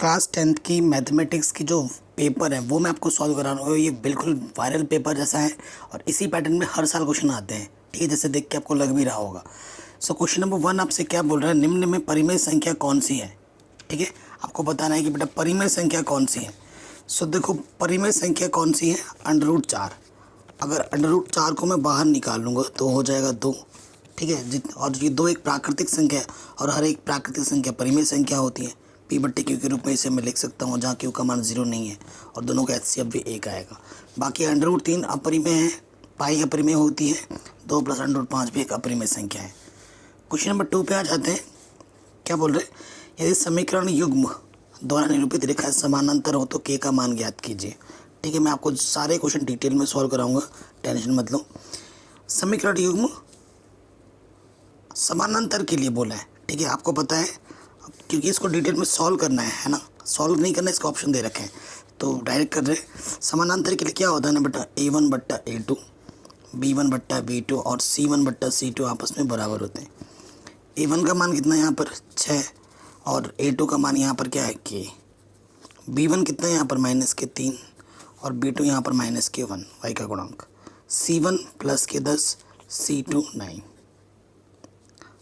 Class 10th की mathematics की जो पेपर है वो मैं आपको सॉल्व करा रहा हूँ। ये बिल्कुल वायरल पेपर जैसा है और इसी पैटर्न में हर साल क्वेश्चन आते हैं। ठीक है, जैसे देख के आपको लग भी रहा होगा। सो क्वेश्चन नंबर 1 आपसे क्या बोल रहा है, निम्न में परिमेय संख्या कौन सी है। ठीक है, आपको बताना है कि बेटा परिमेय संख्या कौन सी है। सो देखो परिमेय संख्या कौन सी है, √4। अगर √4 को मैं बाहर निकाल लूँगा तो हो जाएगा 2। ठीक है, और ये 2 एक प्राकृतिक संख्या है और हर एक प्राकृतिक संख्या परिमेय संख्या होती है। P/Q के रूप में इसे मैं लिख सकता हूँ जहाँ Q का मान 0 नहीं है और दोनों का HCF भी 1 आएगा। बाकी √3 अपरिमेय है, पाई अपरिमेय होती है, 2 + √5 भी एक अपरिमेय संख्या है। क्वेश्चन नंबर 2 पे आ जाते हैं। क्या बोल रहे हैं, यदि समीकरण युग्म द्वारा निरूपित रेखा समानांतर हो तो K का मान ज्ञात कीजिए। ठीक है, मैं आपको सारे क्वेश्चन डिटेल में सॉल्व कराऊंगा, टेंशन मत लो। समीकरण युग्म समानांतर के लिए बोला है। ठीक है, आपको पता है क्योंकि इसको डिटेल में सॉल्व करना है ना, सॉल्व नहीं करना, इसका ऑप्शन दे रखे हैं तो डायरेक्ट कर रहे हैं। समानांतर के लिए क्या होता है ना बेटा, A1/A2, B1/B2 और C1/C2 आपस में बराबर होते हैं। A1 का मान कितना है यहाँ पर 6 और A2 का मान यहाँ पर क्या है K। B1 कितना है यहाँ पर -3 और B2 यहाँ पर -1 y का गुणांक। C1 + K10 C2 9।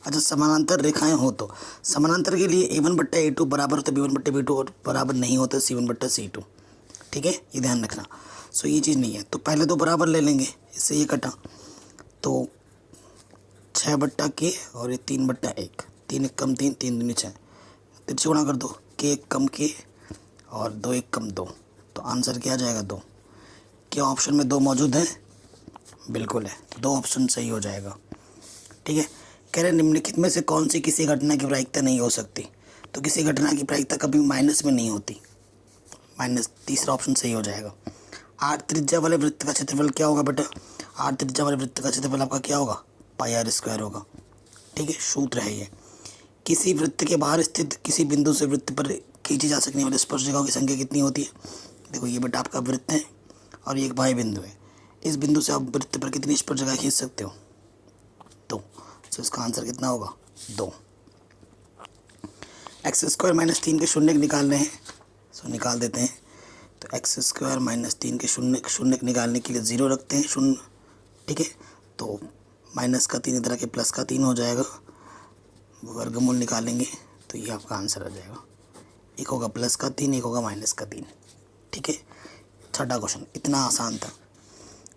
अच्छा, समानांतर रेखाएं हो तो समानांतर के लिए A1/A2 बराबर होता है B1/B2 और बराबर नहीं होता C1/C2। ठीक है, ये ध्यान रखना। सो ये चीज़ नहीं है तो पहले तो बराबर ले लेंगे, इससे ये कटा तो 6/K और ये 3/1, 3 × 3 3 × 2 6, तिरछे गुणा कर दो, K कम K और 2 1 कम 2, तो आंसर क्या आ जाएगा 2। क्या ऑप्शन में 2 मौजूद है? बिल्कुल है, 2 ऑप्शन सही हो जाएगा। ठीक है, कह रहे निम्नलिखित में से कौन सी किसी घटना की प्रायिकता नहीं हो सकती, तो किसी घटना की प्रायिकता कभी माइनस में नहीं होती, माइनस, तीसरा ऑप्शन सही हो जाएगा। 8 त्रिज्या वाले वृत्त का क्षेत्रफल क्या होगा बेटा, 8 त्रिज्या वाले वृत्त का क्षेत्रफल आपका क्या होगा, πr² होगा। ठीक है, सूत्र है ये। किसी वृत्त के बाहर स्थित किसी बिंदु से वृत्त पर खींची जा सकने वाली स्पर्शरेखाओं की संख्या कितनी होती है। देखो ये बेटा आपका वृत्त है और ये एक बाह्य बिंदु है, इस बिंदु से आप वृत्त पर कितनी स्पर्शरेखा खींच सकते हो, 2। तो इसका आंसर कितना होगा 2। x² - 3 के शून्य निकालने हैं, सो निकाल देते हैं। तो x² - 3 के शून्य निकालने के लिए 0 रखते हैं, शून्य। ठीक है, तो माइनस का 3 इधर के प्लस का 3 हो जाएगा, वर्गमूल निकालेंगे तो ये आपका आंसर आ जाएगा। एक होगा प्लस का 3, एक होगा माइनस का 3। ठीक है, छठा क्वेश्चन इतना आसान था।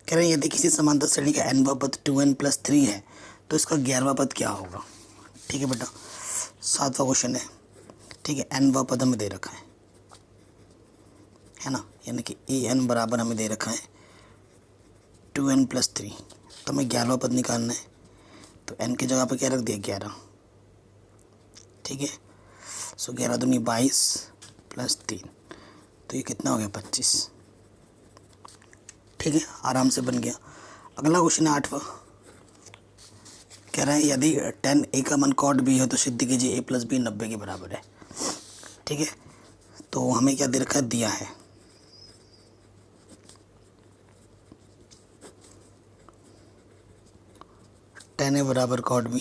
कह रहे हैं यदि किसी समांतर श्रेणी का nवां पद 2n + 3 है तो इसका 11वां पद क्या होगा। ठीक है बेटा, 7वां क्वेश्चन है। ठीक है, nवां पद हमें दे रखा है ना, यानी कि an बराबर हमें दे रखा है 2n + 3, तो हमें 11वां पद निकालना है। तो n की जगह पर क्या रख दिया 11। ठीक है, सो 11 दूनी 22 + 3, तो ये कितना हो गया 25। ठीक है, आराम से बन गया। अगला क्वेश्चन है 8वां। कह रहे हैं यदि tan a का मान cot b है तो सिद्ध कीजिए a + b 90 के बराबर है। ठीक है, तो हमें क्या दे रखा है, दिया है tan a बराबर cot b।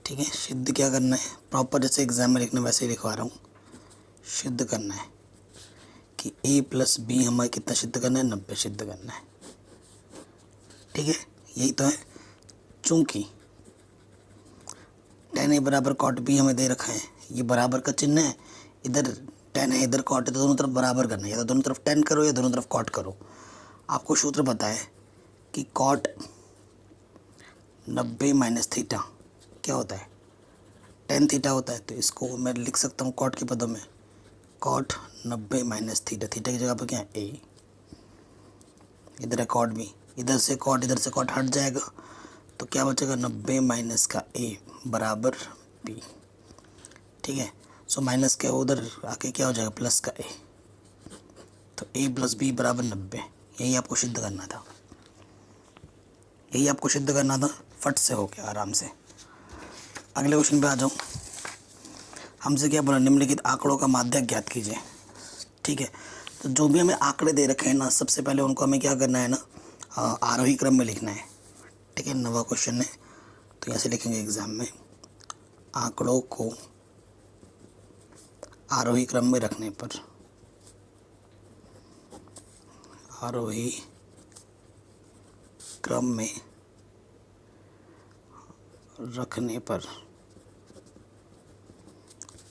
ठीक है, सिद्ध क्या करना है, प्रॉपर जैसे एग्जाम में लिखना वैसे ही लिखवा रहा हूँ। सिद्ध करना है कि a + b हमें कितना सिद्ध करना है, 90 सिद्ध करना है। ठीक है, यही तो है। चूंकि tan a बराबर cot b हमें दे रखा है, ये बराबर का चिन्ह है, इधर tan है इधर cot है, तो दोनों तरफ बराबर करना है, या तो दोनों तरफ tan करो या दोनों तरफ cot करो। आपको सूत्र पता है कि cot 90 - थीटा क्या होता है, tan थीटा होता है। तो इसको मैं लिख सकता हूँ cot के पदों में, cot 90 - थीटा, थीटा की जगह पर क्या है a, इधर है cot b, इधर से cot हट जाएगा तो क्या बचेगा 90 - का a बराबर b। ठीक है, सो माइनस के उधर आके क्या हो जाएगा प्लस का a, तो a + b बराबर 90। यही आपको सिद्ध करना था, यही आपको सिद्ध करना था, फट से हो गया आराम से। अगले क्वेश्चन पे आ जाऊँ। हमसे क्या बोला, निम्नलिखित आंकड़ों का माध्य ज्ञात कीजिए। ठीक है, तो जो भी हमें आंकड़े दे रखे हैं ना, सबसे पहले उनको हमें क्या करना है ना, आरोही क्रम में लिखना है। ठीक है, 9वां क्वेश्चन है तो यहाँ से लिखेंगे एग्जाम में, आंकड़ों को आरोही क्रम में रखने पर, आरोही क्रम में रखने पर,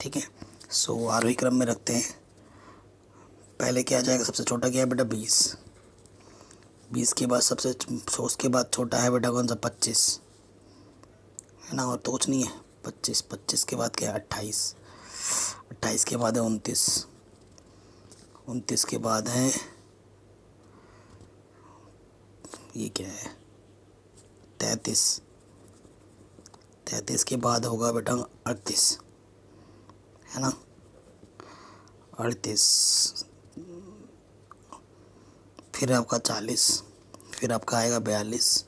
ठीक है। सो आरोही क्रम में रखते हैं। पहले क्या आ जाएगा, सबसे छोटा क्या है बेटा 20, 20 के बाद उसके बाद छोटा है बेटा कौन सा 25, है ना, और तो कुछ नहीं है 25, 25 के बाद क्या है 28, 28 के बाद है 29, 29 के बाद है ये क्या है 33, 33 के बाद होगा बेटा 38, है ना, 38, फिर आपका 40, फिर आपका आएगा 42,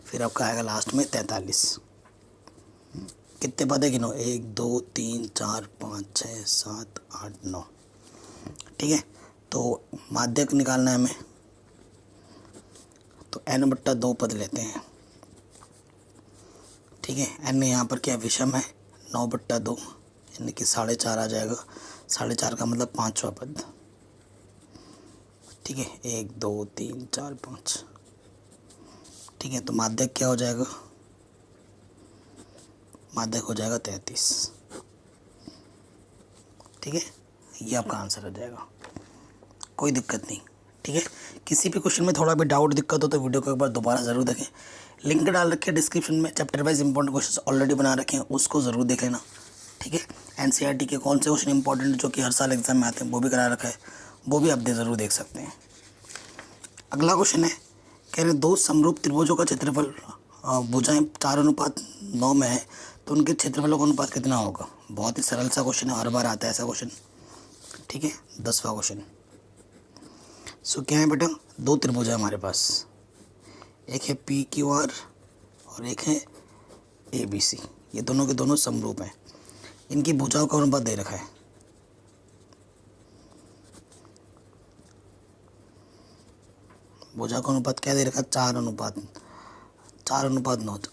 फिर आपका आएगा लास्ट में 43। कितने पद है गिनो, 1 2 3 4 5 6 7 8 9, ठीक है। तो माध्यक निकालना है हमें, तो n/2 पद लेते हैं, ठीक है। n यहाँ पर क्या विषम है 9/2 यानी कि 4.5 आ जाएगा, 4.5 का मतलब 5वां पद, ठीक है। 1 2 3 4 5, ठीक है। तो माध्यक क्या हो जाएगा, माध्यक हो जाएगा 33, ठीक है। ये आपका आंसर हो जाएगा, कोई दिक्कत नहीं, ठीक है। किसी भी क्वेश्चन में थोड़ा भी डाउट दिक्कत हो तो वीडियो को एक बार दोबारा ज़रूर देखें। लिंक डाल रखे डिस्क्रिप्शन में, chapter wise important question already बना रखे हैं, उसको ज़रूर देख लेना, ठीक है। एनसीईआरटी के कौन से क्वेश्चन इंपॉर्टेंट जो कि हर साल एग्जाम में आते हैं वो भी करा रखा है, वो भी आप ज़रूर देख सकते हैं। अगला क्वेश्चन है, कह रहे दो समरूप त्रिभुजों का क्षेत्रफल, भुजाएं 4:9 में है तो उनके क्षेत्रफलों का अनुपात कितना होगा। बहुत ही सरल सा क्वेश्चन है, हर बार आता है ऐसा क्वेश्चन, ठीक है। 10वां क्वेश्चन। सो क्या है बेटा, दो त्रिभुज है हमारे पास, एक है PQR और एक है ABC, ये दोनों के दोनों समरूप हैं, इनकी भुजाओं का अनुपात दे रखा है। भुजा का अनुपात क्या दे रखा है, 4:9।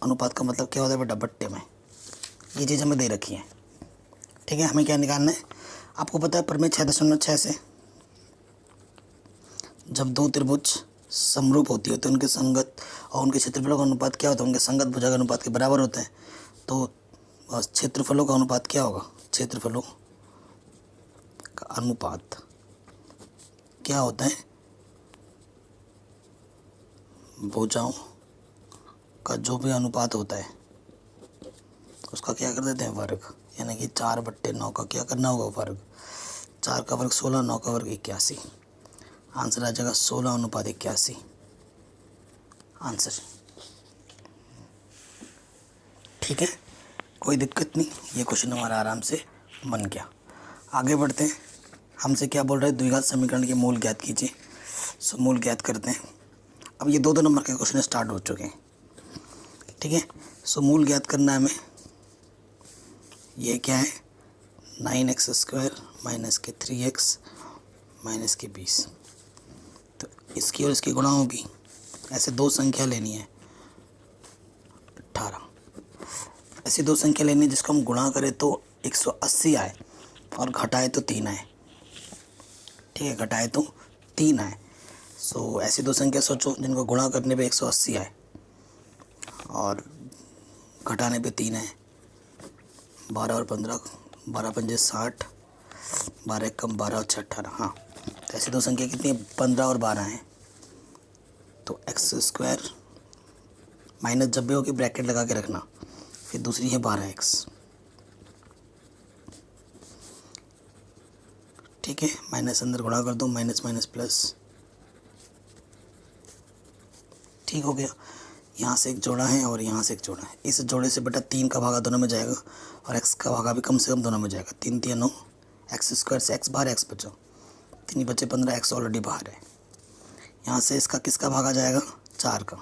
अनुपात का मतलब क्या होता है बेटा, बट्टे में, ये चीज़ हमें दे रखी है, ठीक है। हमें क्या निकालना है, आपको पता है प्रमेय 6.6 से जब दो त्रिभुज समरूप होती है तो उनके संगत और उनके क्षेत्रफलों का अनुपात क्या होता है, उनके संगत भुजा के अनुपात के बराबर होता है। तो क्षेत्रफलों का अनुपात क्या होगा, क्षेत्रफलों का अनुपात क्या होता है, भुजाओं का जो भी अनुपात होता है उसका क्या कर देते हैं वर्ग, यानी कि 4/9 का क्या करना होगा वर्ग, 4 का वर्ग 16, 9 का वर्ग 81, आंसर आ जाएगा 16:81 आंसर, ठीक है। कोई दिक्कत नहीं, ये क्वेश्चन हमारा आराम से बन गया। आगे बढ़ते हैं, हमसे क्या बोल रहे हैं, द्विघात समीकरण के मूल ज्ञात कीजिए। सो मूल ज्ञात करते हैं। अब ये 2 नंबर के क्वेश्चन स्टार्ट हो चुके हैं, ठीक है। सो मूल ज्ञात करना है हमें, ये क्या है 9x² माइनस के 3x माइनस के 20, तो इसकी और इसकी गुणा होगी, ऐसे दो संख्या लेनी है 18, ऐसी दो संख्या लेनी है जिसको हम गुणा करें तो 180 आए और घटाए तो 3 आए, ठीक है, घटाए तो 3 आए। सो ऐसी दो संख्या सोचो जिनको गुणा करने पे 180 आए और घटाने पे 3 आए, 12 और 15, 12 पंजे 60, 12 कम 12 और 6 18, हाँ। तो ऐसी दो संख्या कितनी है 15 और 12 हैं, तो x² माइनस जब भी होगी ब्रैकेट लगा के रखना, फिर दूसरी है 12x, ठीक है। माइनस अंदर गुणा कर दो, माइनस माइनस प्लस, ठीक हो गया। यहाँ से एक जोड़ा है और यहाँ से एक जोड़ा है, इस जोड़े से बेटा 3 का भागा दोनों में जाएगा और x का भागा भी कम से कम दोनों में जाएगा, 3 3 9, x² से x बाहर, x बचा 3 बचे 15, x ऑलरेडी बाहर है। यहाँ से इसका किसका भागा जाएगा 4 का,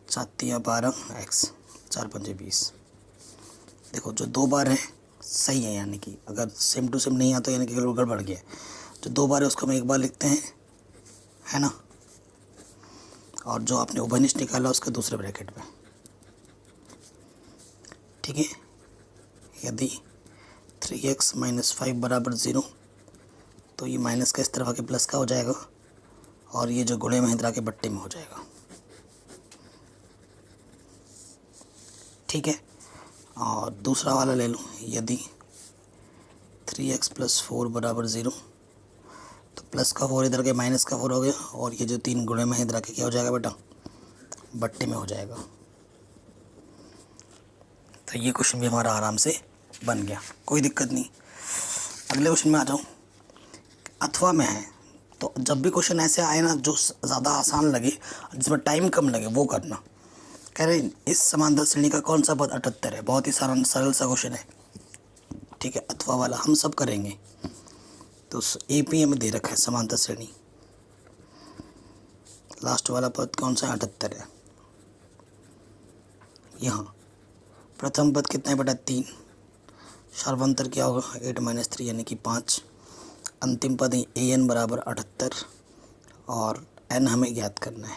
4 3 12, x 4 पंजे 20। देखो जो 2 बार है सही है, यानी कि अगर सेम टू सेम नहीं आता यानी कि गड़बड़ गया, जो 2 बार है उसको हम 1 बार लिखते हैं, है ना, और जो आपने उभयनिष्ठ निकाला उसका दूसरे ब्रैकेट में, ठीक है। यदि 3x माइनस 5 बराबर 0। तो ये माइनस का इस तरफ आके प्लस का हो जाएगा और ये जो गुणे महिंद्रा के बट्टे में हो जाएगा। ठीक है, और दूसरा वाला ले लूँ, यदि 3x प्लस 4 बराबर 0, तो प्लस का 4 इधर के माइनस का 4 हो गया और ये जो 3 गुणे महिंद्रा के क्या हो जाएगा बेटा, बट्टे में हो जाएगा। तो ये क्वेश्चन भी हमारा आराम से बन गया, कोई दिक्कत नहीं। अगले क्वेश्चन में आ जाऊँ, अथवा में है, तो जब भी क्वेश्चन ऐसे आए ना जो ज़्यादा आसान लगे, जिसमें टाइम कम लगे, वो करना। कह रहे इस समांतर श्रेणी का कौन सा पद 78 है। बहुत ही सरल सा क्वेश्चन है। ठीक है, अथवा वाला हम सब करेंगे। तो एपीए में दे रखा है समांतर श्रेणी, लास्ट वाला पद कौन सा 78 है। यहाँ प्रथम पद कितना है बेटा 3, सर्वांतर क्या होगा 8 माइनस 3 यानी कि 5। अंतिम पद ए एन बराबर 78 और एन हमें ज्ञात करना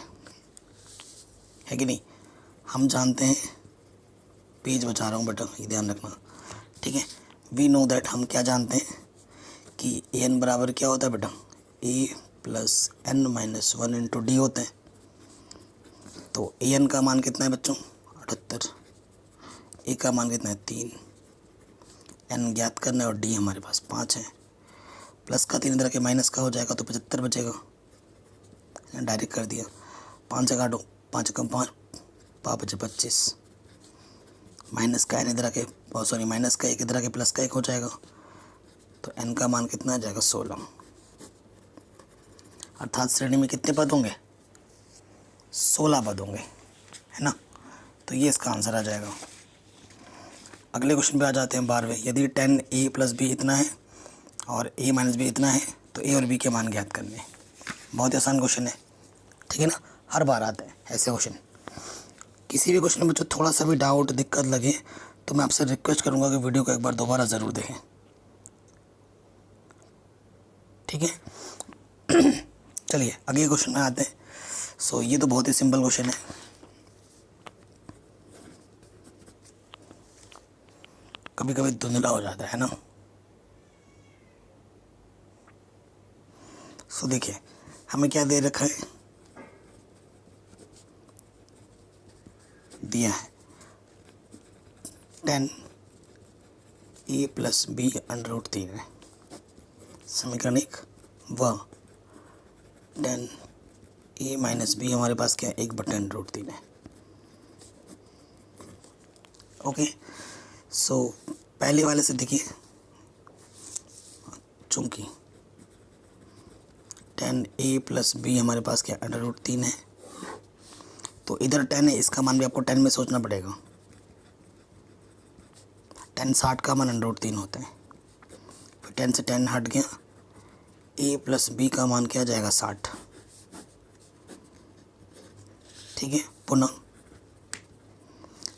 है कि नहीं। हम जानते हैं, पेज बचा रहा हूँ बेटा, ये ध्यान रखना। ठीक है, वी नो दैट, हम क्या जानते हैं कि ए एन बराबर क्या होता है बेटा, A plus N minus 1 into D होते हैं। तो ए एन का मान कितना है बच्चों 78, ए का मान कितना है 3, एन ज्ञात करना है और डी हमारे पास 5 है। प्लस का 3 इधर के माइनस का हो जाएगा तो 75 बचेगा, डायरेक्ट कर दिया। 5 से काटो, 5 कम 5, 5 बचे 25। माइनस का एन इधर के, सॉरी माइनस का 1 इधर के प्लस का 1 हो जाएगा, तो एन का मान कितना आ जाएगा 16। अर्थात श्रेणी में कितने पद होंगे 16 पद होंगे, है ना। तो ये इसका आंसर आ जाएगा। अगले क्वेश्चन पे आ जाते हैं 12वें। यदि 10 ए प्लस बी इतना है और ए माइनस बी इतना है तो ए और बी के मान ज्ञात करने हैं। बहुत ही आसान क्वेश्चन है, ठीक है ना, हर बार आते हैं ऐसे क्वेश्चन। किसी भी क्वेश्चन में जो थोड़ा सा भी डाउट दिक्कत लगे तो मैं आपसे रिक्वेस्ट करूंगा कि वीडियो को एक बार दोबारा ज़रूर देखें, ठीक है। चलिए अगले क्वेश्चन में आते हैं। सो ये तो बहुत ही सिंपल क्वेश्चन है। कभी कभी धुंधला हो जाता है ना। सो देखिए हमें क्या दे रखा है, दिया है 10 ए प्लस बी √3 है। समीकरण 1 व 10 ए माइनस बी हमारे पास क्या है 1/√3 है। ओके, सो पहले वाले से देखिए, चूंकि 10 ए प्लस बी हमारे पास क्या √3 है, तो इधर 10 है, इसका मान भी आपको 10 में सोचना पड़ेगा। 10 60 का मान √3 होता है, फिर 10 से 10 हट गया, ए प्लस बी का मान क्या जाएगा 60। ठीक है, पुनः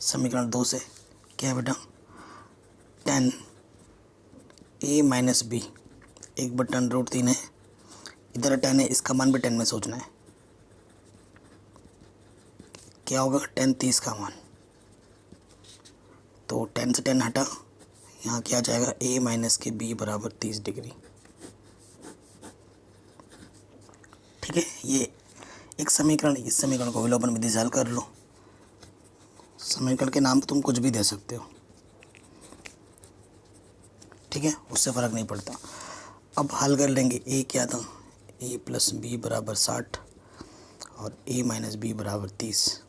समीकरण 2 से क्या है बेटा 10 ए माइनस बी 1/√3 है, इधर 10 है, इसका मान भी 10 में सोचना है। क्या होगा 10 30 का मान, तो 10 से 10 हटा, यहाँ क्या जाएगा a माइनस के b बराबर 30 डिग्री। ठीक है, ये एक समीकरण, इस समीकरण को विलोपन विधि से हल कर लो। समीकरण के नाम तुम कुछ भी दे सकते हो, ठीक है, उससे फ़र्क नहीं पड़ता। अब हल कर लेंगे। a क्या था, a प्लस बी बराबर 60 और a माइनस बी बराबर 30।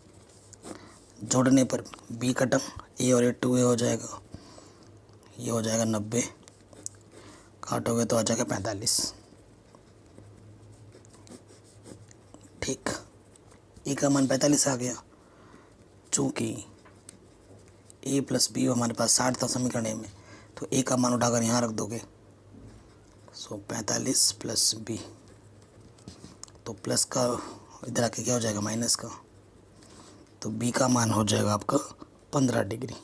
जोड़ने पर b कटम, a और a 2a हो जाएगा, ये हो जाएगा 90, काटोगे तो आ जाएगा 45। ठीक, a का मान 45 आ गया। चूँकि a प्लस बी हमारे पास 60 था समीकरण में, तो a का मान उठाकर यहाँ रख दोगे। सो 45 प्लस b, तो प्लस का इधर आके क्या हो जाएगा माइनस का, तो b का मान हो जाएगा आपका 15 डिग्री।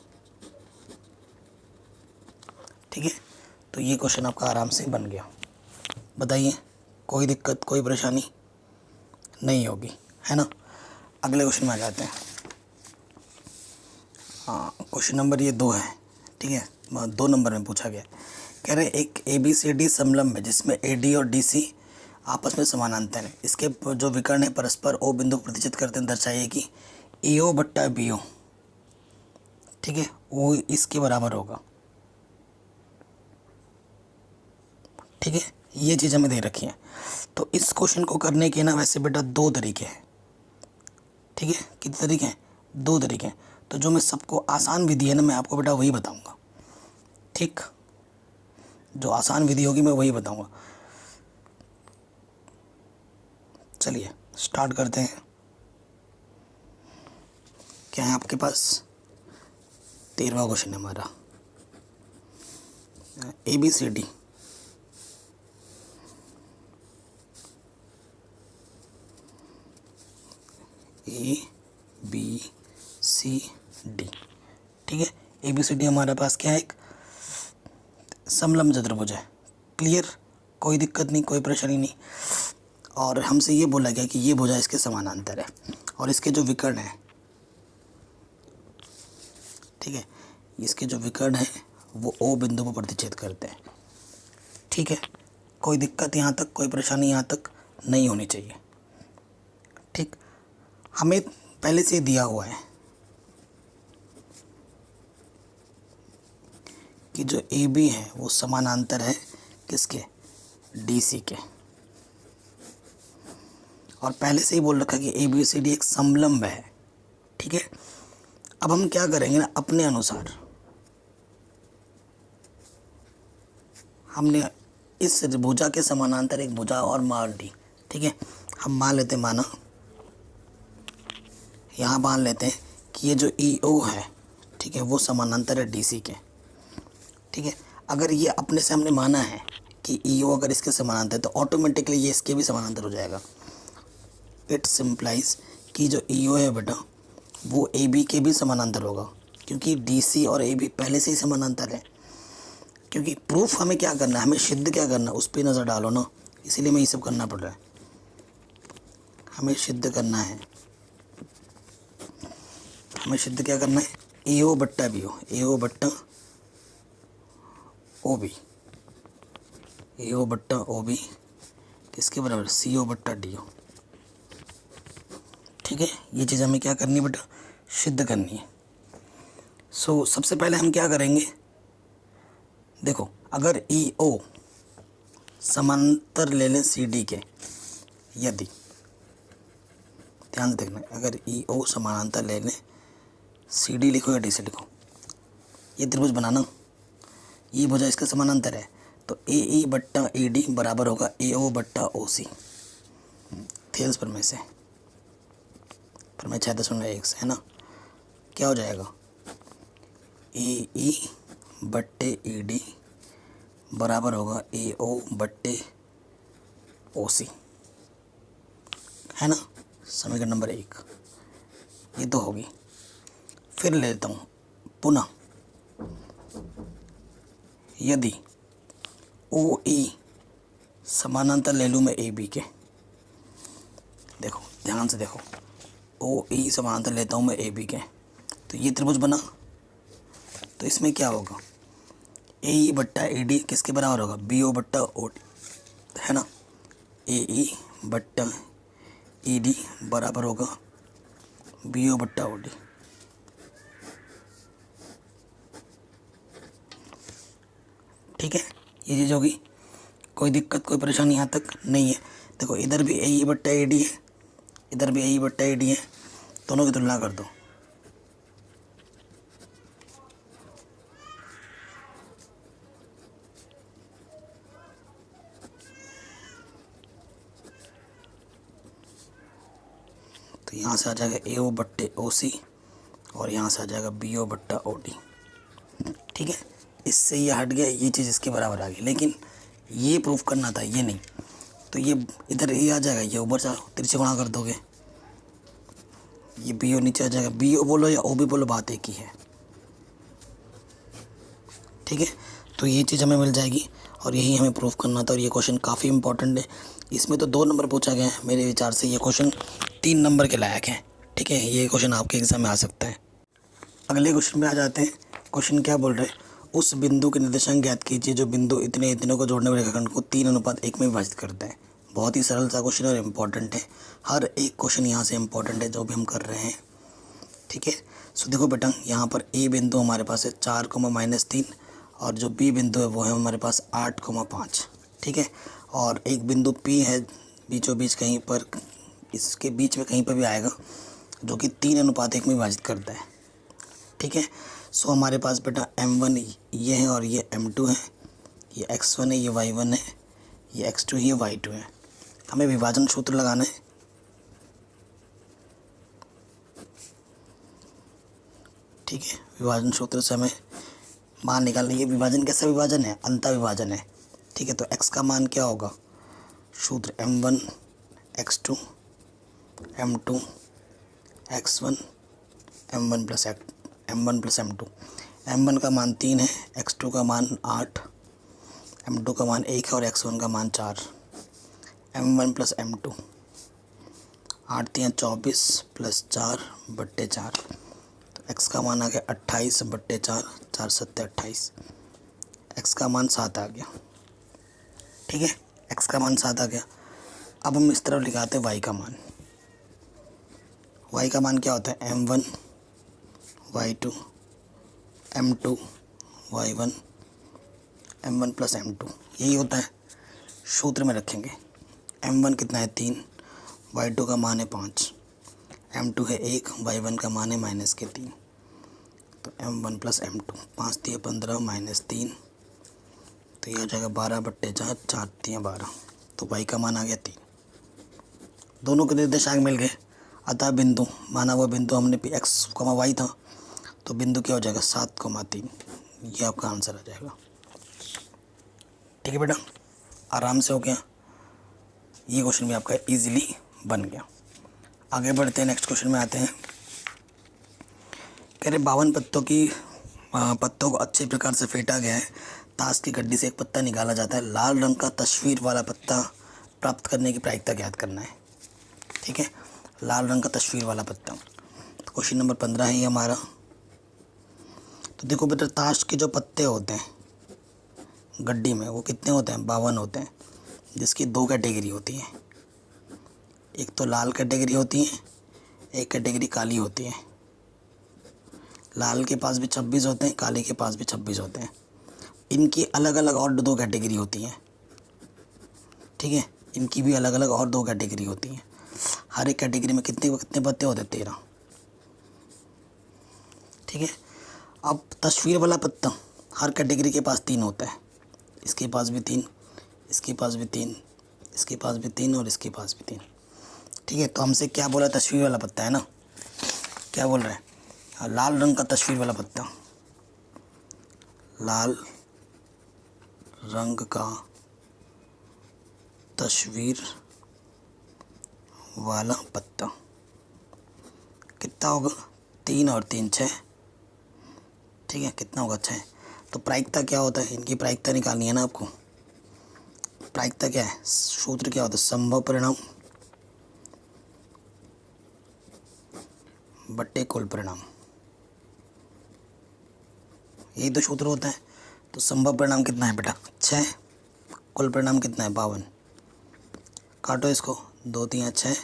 ठीक है, तो ये क्वेश्चन आपका आराम से बन गया। बताइए कोई दिक्कत कोई परेशानी नहीं होगी, है ना। अगले क्वेश्चन में आ जाते हैं। हाँ, क्वेश्चन नंबर ये 2 है, ठीक है, 2 नंबर में पूछा गया। कह रहे हैं एक ABCD समलंब है जिसमें AD और DC आपस में समानांतर है। इसके जो विकर्ण है परस्पर O बिंदु को प्रतिच्छेद करते हैं, दर्शाइए कि AO बट्टा BO, ठीक है, वो इसके बराबर होगा। ठीक है, ये चीज़ हमें दे रखी है। तो इस क्वेश्चन को करने के ना वैसे बेटा दो तरीके हैं। ठीक है, कितने तरीके हैं? दो तरीके हैं। तो जो मैं सबको आसान विधि है ना, मैं आपको बेटा वही बताऊंगा। ठीक, जो आसान विधि होगी मैं वही बताऊंगा। चलिए स्टार्ट करते हैं। क्या है आपके पास? 13वां क्वेश्चन है हमारा, ABCD ABCD। ठीक है, ABCD हमारे पास क्या है? एक समलंब चतुर्भुज है। क्लियर, कोई दिक्कत नहीं, कोई परेशानी नहीं। और हमसे ये बोला गया कि ये भुजा इसके समानांतर है और इसके जो विकर्ण है, ठीक है, इसके जो विकर्ण है वो O बिंदु पर प्रतिच्छेद करते हैं। ठीक है, कोई दिक्कत यहाँ तक, कोई परेशानी यहाँ तक नहीं होनी चाहिए। ठीक, हमें पहले से दिया हुआ है कि जो AB है वो समानांतर है किसके? DC के। और पहले से ही बोल रखा कि ABCD एक समलंब है। ठीक है, अब हम क्या करेंगे ना, अपने अनुसार हमने इस भुजा के समानांतर एक भुजा और मान ली। ठीक है, हम मान लेते हैं, माना यहाँ मान लेते हैं कि ये जो EO है, ठीक है, वो समानांतर है DC के। ठीक है, अगर ये अपने से हमने माना है कि EO अगर इसके समानांतर है तो ऑटोमेटिकली ये इसके भी समानांतर हो जाएगा। इट सिंप्लाइज कि जो EO है बेटा वो AB के भी समानांतर होगा, क्योंकि DC और AB पहले से ही समानांतर है। क्योंकि प्रूफ हमें क्या करना है, हमें सिद्ध क्या करना है, उस पर नज़र डालो ना, इसीलिए मैं ये सब करना पड़ रहा है। हमें सिद्ध करना है, हमें सिद्ध क्या करना है? AO बट्टा BO, AO बट्टा OB, AO बट्टा OB किसके बराबर? CO बट्टा DO। ठीक है, ये चीज़ हमें क्या करनी है बेटा? सिद्ध करनी है। सो सबसे पहले हम क्या करेंगे, देखो, अगर EO समांतर ले लें CD के, यदि ध्यान से देखना, अगर EO समानांतर ले लें, CD लिखो या DC लिखो, ये त्रिभुज बनाना, ये भुजा इसका समानांतर है, तो AE बट्टा AD बराबर होगा AO बट्टा OC। थेल्स प्रमेय से, प्रमेय 6.1 से, है ना? क्या हो जाएगा? AE बट्टे AD बराबर होगा AO बट्टे OC, है ना? समीकरण नंबर 1 ये तो होगी। फिर ले लेता हूँ पुनः, यदि OE समानांतर ले लूँ मैं AB के, देखो ध्यान से देखो, OE समानांतर लेता हूँ मैं AB के, तो ये त्रिभुज बना। तो इसमें क्या होगा? AE बट्टा AD किसके बराबर होगा? BO बट्टा OD, है ना? AE बट्टा ED बराबर होगा BO बट्टा OD। ठीक है, ये चीज़ होगी, कोई दिक्कत, कोई परेशानी यहाँ तक नहीं है। देखो इधर भी AE बट्टा AD है, इधर भी AE बट्टा AD है, दोनों की तुलना कर दो। तो यहाँ से आ जाएगा AO बट्टे OC और यहाँ से आ जाएगा BO बट्टा OD। ठीक है, इससे ये हट गया, ये चीज़ इसके बराबर आ गई, लेकिन ये प्रूफ करना था, ये नहीं। तो ये इधर ये आ जाएगा, ये ऊपर से तिरछे गुणा कर दोगे, ये BO नीचे आ जाएगा। BO बोलो या OB बोलो, बात एक ही है। ठीक है, तो ये चीज़ हमें मिल जाएगी और यही हमें प्रूफ करना था। और ये क्वेश्चन काफ़ी इंपॉर्टेंट है, इसमें तो 2 नंबर पूछा गया है, मेरे विचार से ये क्वेश्चन 3 नंबर के लायक है। ठीक है, ये क्वेश्चन आपके एग्ज़ाम में आ सकता है। अगले क्वेश्चन में आ जाते हैं। क्वेश्चन क्या बोल रहे हैं? उस बिंदु के निर्देशांक ज्ञात कीजिए जो बिंदु इतने इतने को जोड़ने वाले रेखाखंड को 3:1 में विभाजित करते हैं। बहुत ही सरल सा क्वेश्चन और इम्पोर्टेंट है। हर एक क्वेश्चन यहाँ से इम्पोर्टेंट है जो भी हम कर रहे हैं, ठीक है। सो देखो बेटा, यहाँ पर ए बिंदु हमारे पास है 4,-3 और जो बी बिंदु है वो है हमारे पास 8,5, ठीक है। और एक बिंदु पी है बीचों बीच कहीं पर, इसके बीच में कहीं पर भी आएगा, जो कि 3:1 में विभाजित करता है, ठीक है। सो हमारे पास बेटा M1 ये है और ये M2 है, ये X1 है, ये Y1 है, ये X2 है, ये Y2 है। हमें विभाजन सूत्र लगाना है, ठीक है। विभाजन सूत्र से हमें मान निकालना है। ये विभाजन कैसा विभाजन है? अंतः विभाजन है, ठीक है। तो x का मान क्या होगा? सूत्र M1 X2 M2 X1 M1 plus M2। M1 का मान 3 है, X2 का मान 8, M2 का मान 1 है और X1 का मान 4। M1 plus M2, 8×3 24 plus 4/4। तो x का मान आ गया 28/4, 4×7 28। x का मान 7 आ गया, ठीक है। x का मान 7 आ गया। अब हम इस तरफ लिखाते हैं y का मान। y का मान क्या होता है? M1 Y2 M2 Y1 M1 plus M2, यही होता है। सूत्र में रखेंगे। M1 कितना है? 3, Y2 का मान है 5, M2 है 1, Y1 का मान है -3। तो M1 प्लस M2, 5×3 15 -3, तो ये हो जाएगा 12/4, 4×3 12। तो y का मान आ गया 3। दोनों के निर्देशांक मिल गए, अतः बिंदु माना हुआ बिंदु हमने x, y था, तो बिंदु क्या हो जाएगा? 7,3। ये आपका आंसर आ जाएगा, ठीक है बेटा। आराम से हो गया, ये क्वेश्चन भी आपका इजीली बन गया। आगे बढ़ते हैं, नेक्स्ट क्वेश्चन में आते हैं। कह रहे 52 पत्तों को अच्छे प्रकार से फेंटा गया है। ताश की गड्डी से एक पत्ता निकाला जाता है। लाल रंग का तस्वीर वाला पत्ता प्राप्त करने की प्रायिकता ज्ञात करना है, ठीक है। लाल रंग का तस्वीर वाला पत्ता, तो क्वेश्चन नंबर 15 है ये हमारा। तो देखो बेटा, ताश के जो पत्ते होते हैं गड्डी में वो कितने होते हैं? 52 होते हैं, जिसकी 2 कैटेगरी होती है। एक तो लाल कैटेगरी होती है, एक कैटेगरी काली होती है। लाल के पास भी 26 होते हैं, काले के पास भी 26 होते हैं। इनकी अलग अलग और 2 कैटेगरी होती हैं, ठीक है। इनकी भी अलग अलग और 2 कैटेगरी होती हैं। हर एक कैटेगरी में कितने कितने पत्ते होते हैं? 13, ठीक है। अब तस्वीर वाला पत्ता हर कैटेगरी के पास 3 होता है। इसके पास भी 3, इसके पास भी 3, इसके पास भी 3 और इसके पास भी 3, ठीक है। तो हमसे क्या बोला? तस्वीर वाला पत्ता है ना, क्या बोल रहा है? लाल रंग का तस्वीर वाला पत्ता, लाल रंग का तस्वीर वाला पत्ता कितना होगा? 3 और 3 6, ठीक है। कितना होगा? 6। तो प्रायिकता क्या होता है? इनकी प्रायिकता निकालनी है ना आपको। प्रायिकता क्या है? सूत्र क्या होता है? संभव परिणाम बट्टे कुल परिणाम, यही तो सूत्र होता है। तो संभव परिणाम कितना है बेटा? 6, कुल परिणाम कितना है? 52। काटो इसको, 2 3 6,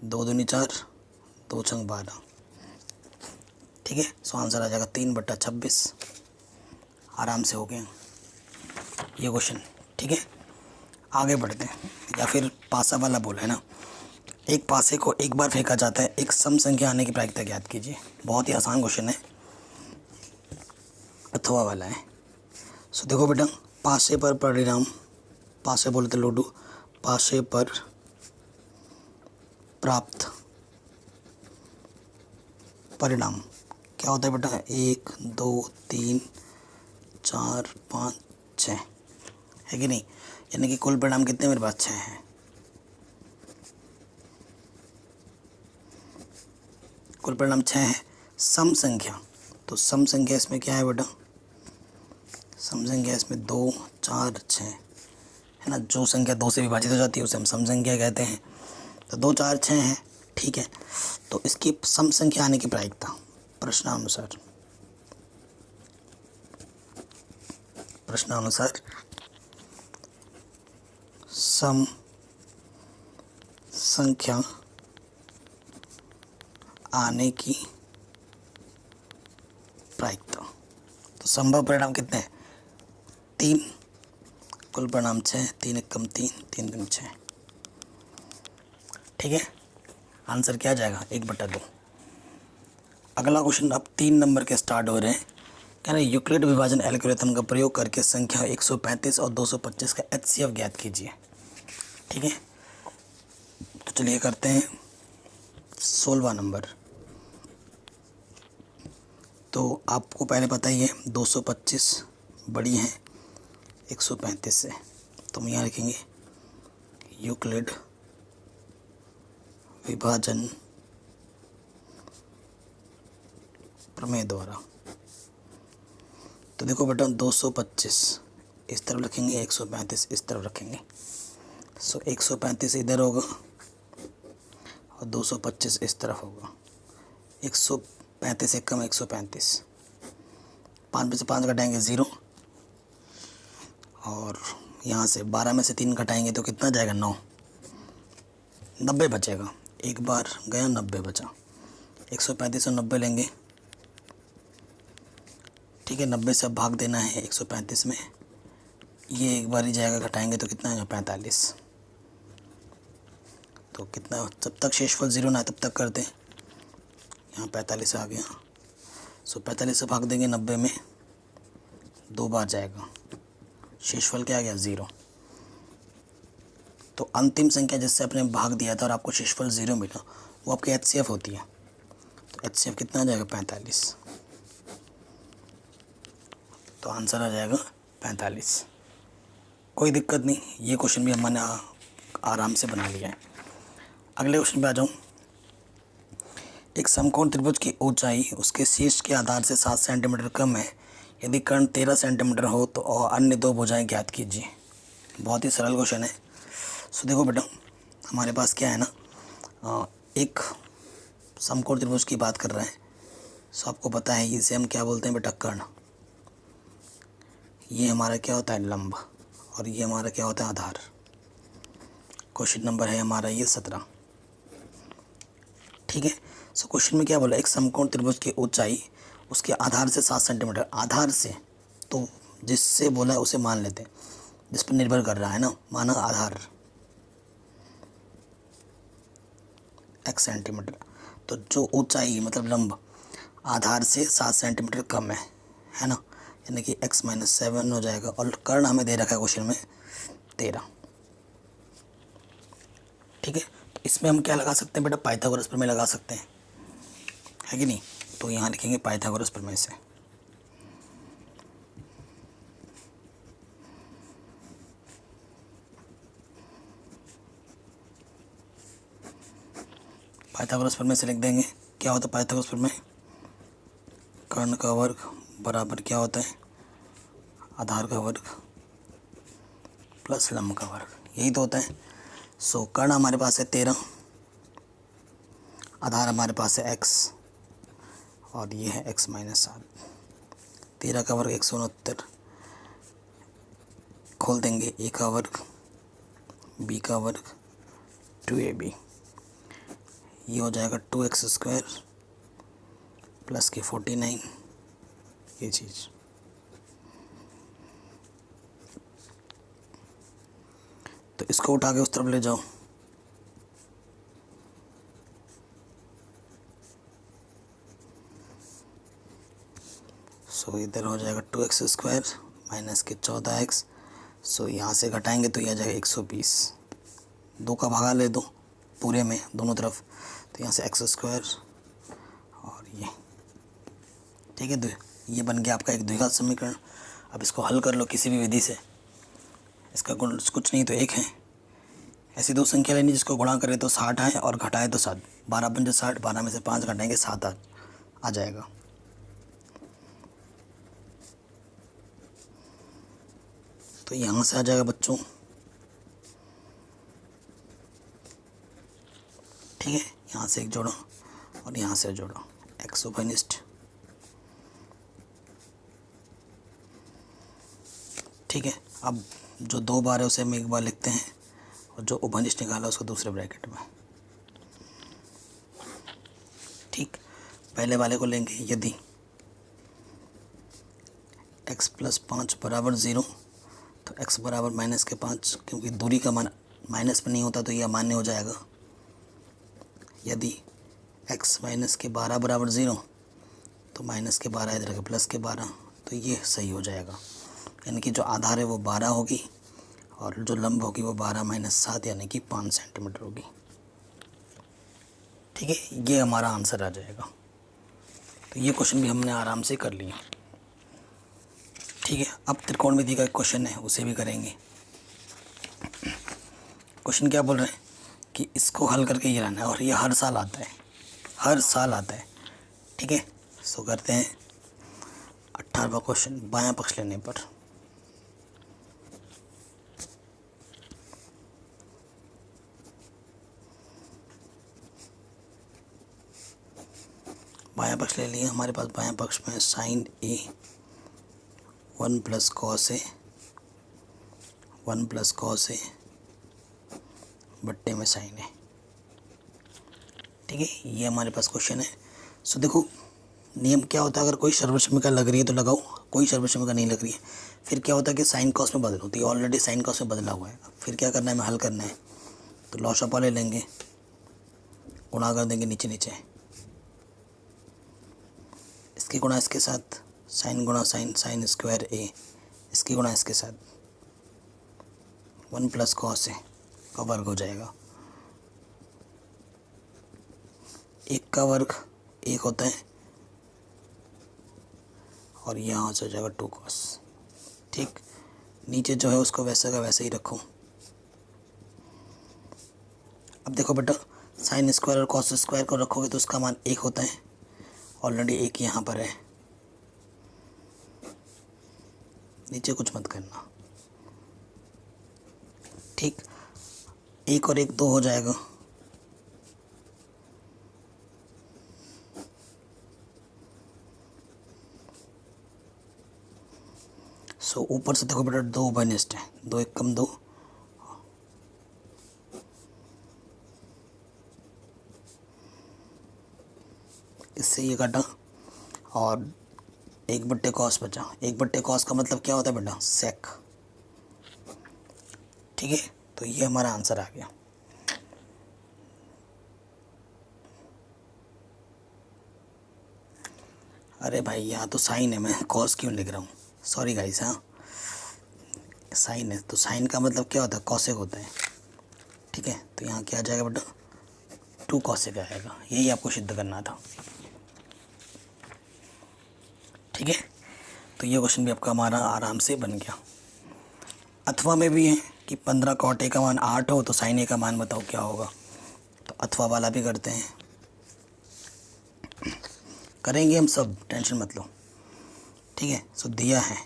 2 दूनी 4, 2 छंग 12, ठीक है। सो आंसर आ जाएगा 3/26। आराम से हो गया ये क्वेश्चन, ठीक है। आगे बढ़ते हैं। या फिर पासा वाला बोला है ना, एक पासे को एक बार फेंका जाता है, एक सम संख्या आने की प्रायिकता ज्ञात कीजिए। बहुत ही आसान क्वेश्चन है, अथवा वाला है। सो देखो बेटा, पासे पर परिणाम, पासे बोलते लूडो, पासे पर प्राप्त परिणाम क्या होता है बेटा? 1 2 3 4 5 6 है कि नहीं? यानी कि कुल परिणाम कितने मेरे पास? 6 हैं। कुल परिणाम 6 है। सम संख्या, तो सम संख्या इसमें क्या है बेटा? सम संख्या इसमें 2 4 6 है ना। जो संख्या 2 से विभाजित हो जाती है उसे हम सम संख्या कहते हैं। तो 2 4 6 है, ठीक है। तो इसकी सम संख्या आने की प्रायिकता प्रश्नानुसार प्रश्नानुसार सम संख्या आने की प्रायिकता। तो संभव परिणाम कितने हैं? 3, कुल परिणाम 6, 3 एक कम 3, 3 दूनी 6। ठीक है, आंसर क्या आ जाएगा? 1/2। अगला क्वेश्चन अब 3 नंबर के स्टार्ट हो रहे हैं। कह रहे यूक्लिड विभाजन एल्गोरिथम का प्रयोग करके संख्या 135 और 225 का एचसीएफ ज्ञात कीजिए। ठीक है, तो चलिए करते हैं 16वां नंबर। तो आपको पहले पता ही है 225 बड़ी है 135 से, तो हम यहाँ लिखेंगे यूक्लिड विभाजन प्रमेय द्वारा। तो देखो बेटा 225 इस तरफ रखेंगे, 135 इस तरफ रखेंगे। सो 135 इधर होगा और 225 इस तरफ होगा। 135 एक कम 135, 5 में से 5 घटाएंगे 0, और यहाँ से 12 में से 3 घटाएंगे तो कितना जाएगा? 9। 90 बचेगा, एक बार गया 90 बचा। 135 और 90 लेंगे। ठीक है, 90 से अब भाग देना है 135 में, ये एक बार ही जाएगा, घटाएंगे तो कितना है? 45। तो कितना, जब तक शेषफल 0 ना तब तक करते हैं। यहाँ 45 आ गया, सो 45 से भाग देंगे 90 में, 2 बार जाएगा, शेषफल क्या आ गया? 0। तो अंतिम संख्या जिससे आपने भाग दिया था और आपको शेषफल 0 मिला वो आपकी एचसीएफ होती है। तो एचसीएफ कितना आ जाएगा? 45। तो आंसर आ जाएगा 45। कोई दिक्कत नहीं, ये क्वेश्चन भी हमने आराम से बना लिया है। अगले क्वेश्चन पे आ जाऊँ। एक समकोण त्रिभुज की ऊंचाई उसके शीर्ष के आधार से 7 सेंटीमीटर कम है। यदि कर्ण 13 सेंटीमीटर हो तो और अन्य 2 भुजाएं ज्ञात कीजिए। बहुत ही सरल क्वेश्चन है। सो देखो बेटा, हमारे पास क्या है ना, एक समकोण त्रिभुज की बात कर रहे हैं। सो आपको पता है इसे हम क्या बोलते हैं बेटा? कर्ण। ये हमारा क्या होता है? लंब। और ये हमारा क्या होता है? आधार। क्वेश्चन नंबर है हमारा ये 17। ठीक है, सो क्वेश्चन में क्या बोला? एक समकोण त्रिभुज की ऊंचाई उसके आधार से 7 सेंटीमीटर। आधार से, तो जिससे बोला है उसे मान लेते हैं, जिस पर निर्भर कर रहा है ना, माना आधार x सेंटीमीटर। तो जो ऊंचाई मतलब लंब आधार से 7 सेंटीमीटर कम है ना, यानी कि x - 7 हो जाएगा। और कर्ण हमें दे रखा है क्वेश्चन में 13। ठीक है, तो इसमें हम क्या लगा सकते हैं बेटा? पाइथागोरस प्रमेय लगा सकते हैं, है कि नहीं? तो यहाँ लिखेंगे पाइथागोरस प्रमेय से। पाइथागोरस प्रमेय से लिख देंगे। क्या होता है पाइथागोरस प्रमेय? कर्ण का वर्ग बराबर क्या होता है? आधार का वर्ग प्लस लंब का वर्ग, यही तो होता है। सो कर्ण हमारे पास है 13, आधार हमारे पास है x, और ये है x - 7। 13 का वर्ग 169, खोल देंगे, a का वर्ग b का वर्ग 2ab, ये हो जाएगा 2x² प्लस के 49, ये चीज़। तो इसको उठा के उस तरफ ले जाओ, सो इधर हो जाएगा 2x² माइनस के 14x। सो यहाँ से घटाएंगे तो यह आ जाएगा 120। 2 का भागा ले दो पूरे में दोनों तरफ, तो यहाँ से x² और ये। ठीक है, ये बन गया आपका एक द्विघात समीकरण। अब इसको हल कर लो किसी भी विधि से। इसका गुण कुछ नहीं तो 1 है। ऐसी 2 संख्या लेनी जिसको गुणा करें तो 60 है और घटाए तो 7। 12 पंजे 60, 12 में से 5 घटाएंगे 7 आ जाएगा। तो यहाँ से आ जाएगा बच्चों। ठीक है, यहाँ से एक जोड़ा और यहाँ से जोड़ा, x उभयनिष्ठ। ठीक है, अब जो 2 बार है उसे हम एक बार लिखते हैं और जो उभयनिष्ठ निकाला उसको दूसरे ब्रैकेट में। ठीक, पहले वाले को लेंगे, यदि x + 5 = 0 तो x बराबर -5, क्योंकि दूरी का मान माइनस में नहीं होता तो ये अमान्य हो जाएगा। यदि x -12 = 0 तो -12 इधर के +12, तो ये सही हो जाएगा। यानी कि जो आधार है वो 12 होगी और जो लंब होगी वो 12 - 7 यानी कि 5 सेंटीमीटर होगी। ठीक है, ये हमारा आंसर आ जाएगा। तो ये क्वेश्चन भी हमने आराम से कर लिया। ठीक है, अब त्रिकोणमिति का एक क्वेश्चन है, उसे भी करेंगे। क्वेश्चन क्या बोल रहे हैं कि इसको हल करके ये लाना है, और ये हर साल आता है, हर साल आता है। ठीक है, सो करते हैं 18वां क्वेश्चन, बायां पक्ष लेने पर। बायां पक्ष ले लिया, हमारे पास बायां पक्ष में sin A 1 + cos A 1 + cos A बट्टे में sin A। ठीक है, ये हमारे पास क्वेश्चन है। सो देखो, नियम क्या होता है, अगर कोई सर्वक्षमिका लग रही है तो लगाओ, कोई सर्वक्षमिका नहीं लग रही है फिर क्या होता है कि साइन कॉस में बदल होती है। ऑलरेडी साइन कॉस में बदला हुआ है, फिर क्या करना है, हमें हल करना है। तो लॉशअपा ले लेंगे, गुणा कर देंगे नीचे नीचे, इसकी गुणा इसके साथ, साइन गुणा साइन, साइन स्क्वायर ए, इसकी गुणा इसके साथ, 1 + cos A का वर्ग हो जाएगा। 1 का वर्ग 1 होता है और यहाँ से हो जाएगा 2 cos। ठीक, नीचे जो है उसको वैसे का वैसे ही रखो। अब देखो बेटा, साइन स्क्वायर और कॉस स्क्वायर को रखोगे तो उसका मान 1 होता है, ऑलरेडी 1 यहाँ पर है, नीचे कुछ मत करना। ठीक, 1 और 1 2 हो जाएगा। सो ऊपर से देखो बेटा 2 उभयनिष्ठ है, 2 1 = 2, इससे ये काटा और 1/cos बचा। 1/cos का मतलब क्या होता है बेटा, सेक। ठीक है, तो ये हमारा आंसर आ गया। अरे भाई यहाँ तो साइन है, मैं कॉस क्यों लिख रहा हूँ, सॉरी गाइस। हाँ, साइन है तो साइन का मतलब क्या होता है, कॉसेक होता है। ठीक है, तो यहाँ क्या आ जाएगा बेटा, 2 cosec आएगा, यही आपको सिद्ध करना था। ठीक है, तो ये क्वेश्चन भी आपका हमारा आराम से बन गया। अथवा में भी है कि 15 cot A का मान 8 हो तो sin A का मान बताओ क्या होगा। तो अथवा वाला भी करते हैं, करेंगे हम सब, टेंशन मत लो। ठीक है, सो दिया है,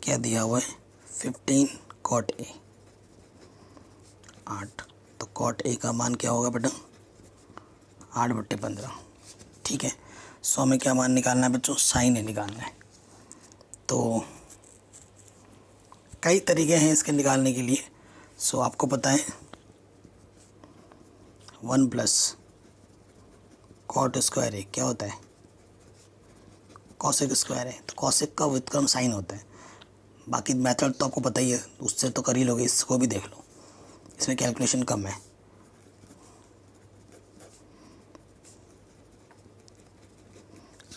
क्या दिया हुआ है, 15 cot A 8, तो cot A का मान क्या होगा बेटा, 8/15। ठीक है, सो हमें क्या मान निकालना है बच्चों, sin A निकालना है। तो कई तरीके हैं इसके निकालने के लिए। सो आपको पता है 1 + cot स्क्वायर A क्या होता है, कॉसेक स्क्वायर है, तो कॉसेक का व्युत्क्रम साइन होता है। बाकी मेथड तो आपको पता ही है, उससे तो कर ही लोगे, इसको भी देख लो, इसमें कैलकुलेशन कम है।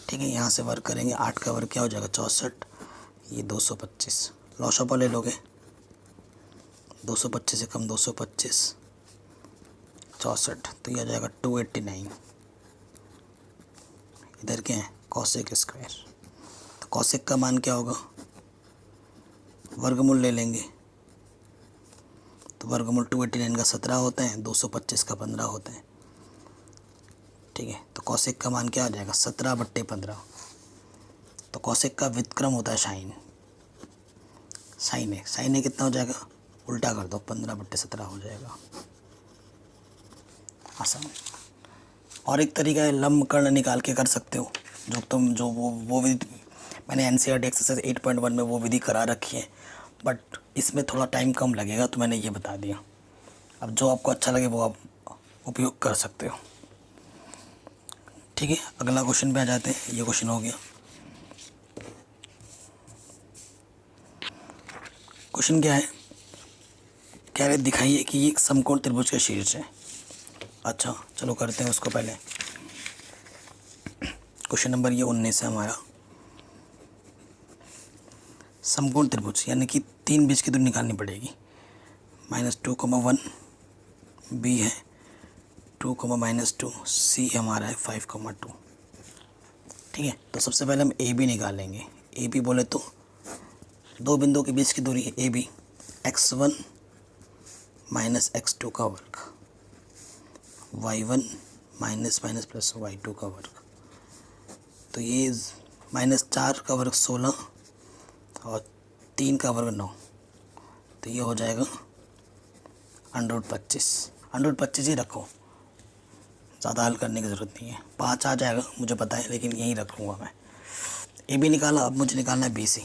ठीक है, यहाँ से वर्क करेंगे, 8 का वर्ग क्या हो जाएगा, 64, ये 225, लॉशअपा ले लोगे, 225 से कम 225, 64, तो ये आ जाएगा 289। इधर क्या है, कॉसेक स्क्वायर, तो कॉसेक का मान क्या होगा, वर्गमूल ले लेंगे, तो वर्गमूल 289 का 17 होता है, 225 का 15 होता है। ठीक है, तो कॉसेक का मान क्या आ जाएगा, 17/15। तो कॉसेक का व्युत्क्रम होता है साइन, साइन है कितना हो जाएगा, उल्टा कर दो, 15/17 हो जाएगा, आसान। और एक तरीका है, लंब कर्ण निकाल के कर सकते हो, जो तुम जो वो मैंने एनसीईआरटी एक्सरसाइज 8.1 में वो विधि करा रखी है, बट इसमें थोड़ा टाइम कम लगेगा तो मैंने ये बता दिया। अब जो आपको अच्छा लगे वो आप उपयोग कर सकते हो। ठीक है, अगला क्वेश्चन पे आ जाते हैं। ये क्वेश्चन हो गया। क्वेश्चन क्या है, कह रहे दिखाइए कि ये एक समकोण त्रिभुज का शीर्ष है। अच्छा चलो करते हैं उसको पहले। क्वेश्चन नंबर ये 19 है हमारा। समकोण त्रिभुज यानी कि 3 बीच की दूरी निकालनी पड़ेगी। -2, 1 बी है, 2, -2 सी हमारा है 5, 2। ठीक है, तो सबसे पहले हम ए बी निकालेंगे। ए बी बोले तो दो बिंदुओं के बीच की दूरी है ए बी, x1 - x2 का वर्ग, y1 - प्लस y2 का वर्ग। तो ये -4 का वर्ग 16 और 3 का वर्ग 9, तो ये हो जाएगा √25 ही रखो, ज़्यादा हल करने की ज़रूरत नहीं है। 5 आ जाएगा मुझे पता है, लेकिन यही रखूँगा मैं। ए बी निकाला, अब मुझे निकालना है बी सी।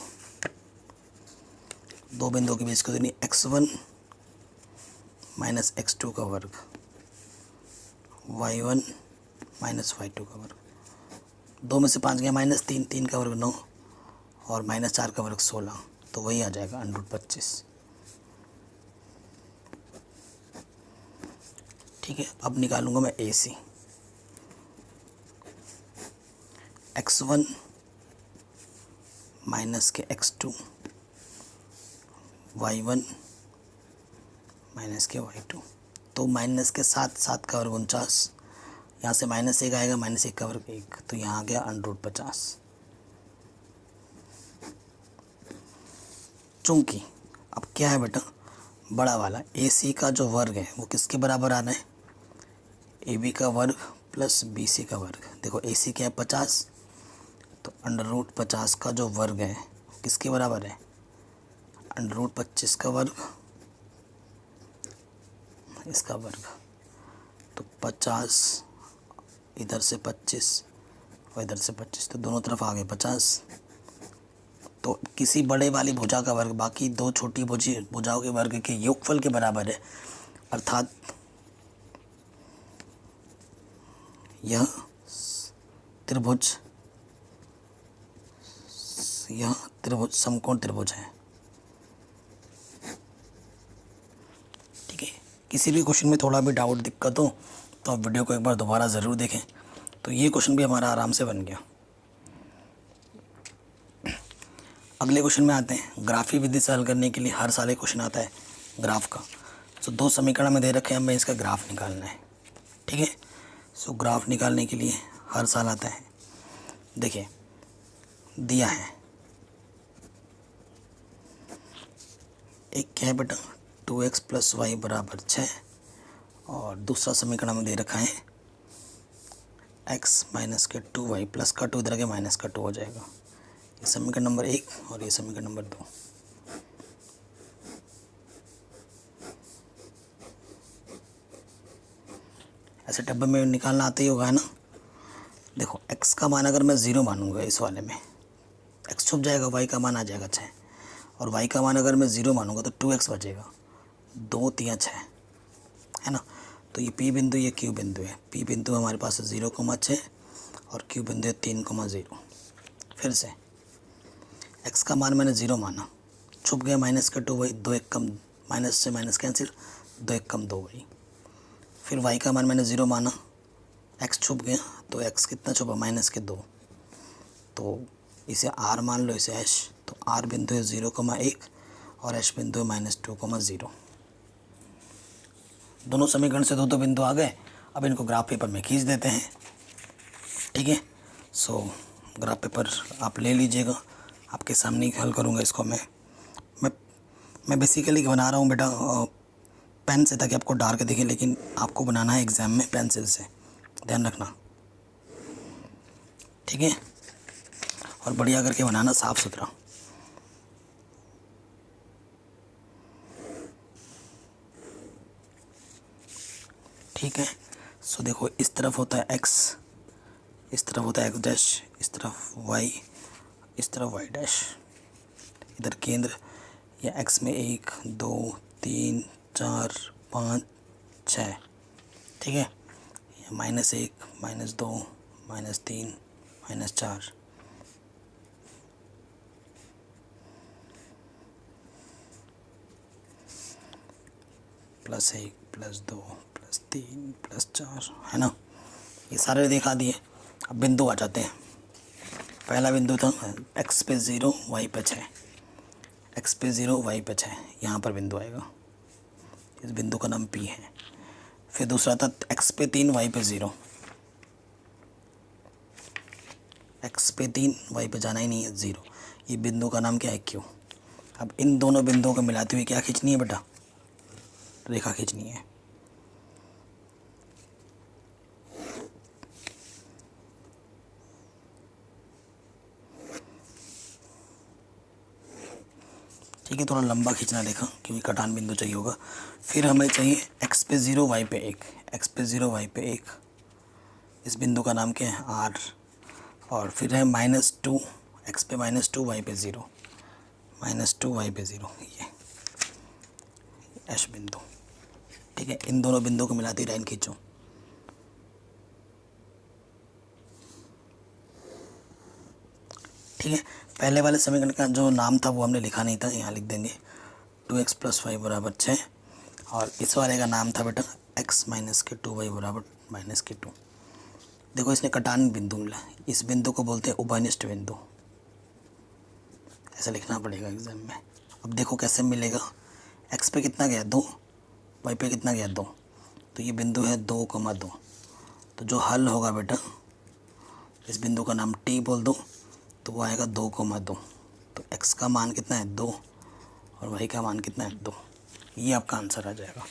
दो बिंदुओं के बीच की दूरी x1 - x2 का वर्ग, y1 - y2 का वर्ग। 2 में से 5 गया -3, 3 का वर्ग 9 और -4 का वर्ग 16, तो वही आ जाएगा √25। ठीक है, अब निकालूंगा मैं ए सी। x1 माइनस के x2, y1 माइनस के y2। तो माइनस के 7 का वर्ग 49, यहाँ से -1 आएगा, -1 का वर्ग 1, तो यहाँ आ गया √50। चूँकि अब क्या है बेटा, बड़ा वाला ए सी का जो वर्ग है वो किसके बराबर आ रहा है, ए बी का वर्ग प्लस बी सी का वर्ग। देखो ए सी क्या है 50, तो √50 का जो वर्ग है किसके बराबर है, √25 का वर्ग इसका वर्ग। तो 50 इधर से 25 और इधर से 25, तो दोनों तरफ आ गए 50। तो किसी बड़े वाली भुजा का वर्ग बाकी दो छोटी भुजाओं के वर्ग के योगफल के बराबर है, अर्थात यह त्रिभुज समकोण त्रिभुज है। ठीक है, किसी भी क्वेश्चन में थोड़ा भी डाउट दिक्कत हो तो आप वीडियो को एक बार दोबारा ज़रूर देखें। तो ये क्वेश्चन भी हमारा आराम से बन गया। अगले क्वेश्चन में आते हैं। ग्राफी विधि से हल करने के लिए हर साल एक क्वेश्चन आता है ग्राफ का। तो 2 समीकरण में दे रखे हैं, हमें इसका ग्राफ निकालना है। ठीक है, सो ग्राफ निकालने के लिए हर साल आता है। देखिए दिया है एक क्या है बेटा 2x + y = 6, और दूसरा समीकरण में दे रखा है x - के 2y प्लस का 2 इधर के माइनस का 2 हो जाएगा। ये समीकरण नंबर 1 और ये समीकरण नंबर 2। ऐसे डब्बे में निकालना आता ही होगा, है ना। देखो x का मान अगर मैं 0 मानूंगा इस वाले में, x छुप जाएगा, y का मान आ जाएगा 6, और y का मान अगर मैं 0 मानूंगा तो 2x बचेगा, 2 3 6, है ना। तो ये P बिंदु, ये Q बिंदु है। P बिंदु हमारे पास 0,6 और Q बिंदु है 3,0। फिर से x का मान मैंने 0 माना, छुप गया माइनस का 2 वही, 2 1 कम, माइनस से माइनस कैंसिल, 2 1 कम 2 वही। फिर y का मान मैंने 0 माना, x छुप गया, तो x कितना छुपा माइनस के 2, तो इसे r मान लो, इसे h। तो r बिंदु है 0,1 और h बिंदु है -2,0। दोनों समीकरण से 2 बिंदु आ गए। अब इनको ग्राफ पेपर में खींच देते हैं। ठीक है, सो ग्राफ पेपर आप ले लीजिएगा, आपके सामने ही हल करूँगा इसको। मैं बेसिकली बना रहा हूँ बेटा पेन से, ताकि आपको डार्क दिखे, लेकिन आपको बनाना है एग्ज़ाम में पेंसिल से, ध्यान रखना। ठीक है, और बढ़िया करके बनाना, साफ़ सुथरा। ठीक है, सो देखो इस तरफ होता है x, इस तरफ होता है x डैश, इस तरफ y, इस तरफ वाई डैश, इधर केंद्र या एक्स में 1 2 3 4 5 6, ठीक है। -1 -2 -3 -4, +1 +2 +3 +4, है ना। ये सारे दिखा दिए। अब बिंदु आ जाते हैं। पहला बिंदु था x पे 0 y पे 6, x पे 0 y पे 6, यहाँ पर बिंदु आएगा। इस बिंदु का नाम P है। फिर दूसरा था x पे 3 y पे 0, x पे 3 y पे जाना ही नहीं है 0, ये बिंदु का नाम क्या है Q। अब इन दोनों बिंदुओं को मिलाते हुए क्या खींचनी है बेटा, रेखा खींचनी है। ठीक है, थोड़ा लंबा खींचना रेखा क्योंकि कटान बिंदु चाहिए होगा। फिर हमें चाहिए x पे 0 y पे 1, x पे 0 y पे 1, इस बिंदु का नाम क्या है R। और फिर है -2, x पे -2 y पे 0, -2 y पे 0, ये H बिंदु। ठीक है, इन दोनों बिंदुओं को मिलाती लाइन खींचो। ठीक है, पहले वाले समीकरण का जो नाम था वो हमने लिखा नहीं था, यहाँ लिख देंगे 2x + 5 = 6। और इस वाले का नाम था बेटा x - के 2y = -2। देखो इसने कटान बिंदु मिला, इस बिंदु को बोलते हैं उभयनिष्ठ बिंदु, ऐसा लिखना पड़ेगा एग्जाम में। अब देखो कैसे मिलेगा, x पे कितना गया 2, y पे कितना गया 2, तो ये बिंदु है 2,2। तो जो हल होगा बेटा, इस बिंदु का नाम T बोल दो, तो वो आएगा 2,2। तो x का मान कितना है 2 और y का मान कितना है 2, ये आपका आंसर आ जाएगा।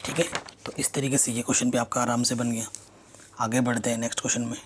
ठीक है, तो इस तरीके से ये क्वेश्चन भी आपका आराम से बन गया। आगे बढ़ते हैं नेक्स्ट क्वेश्चन में।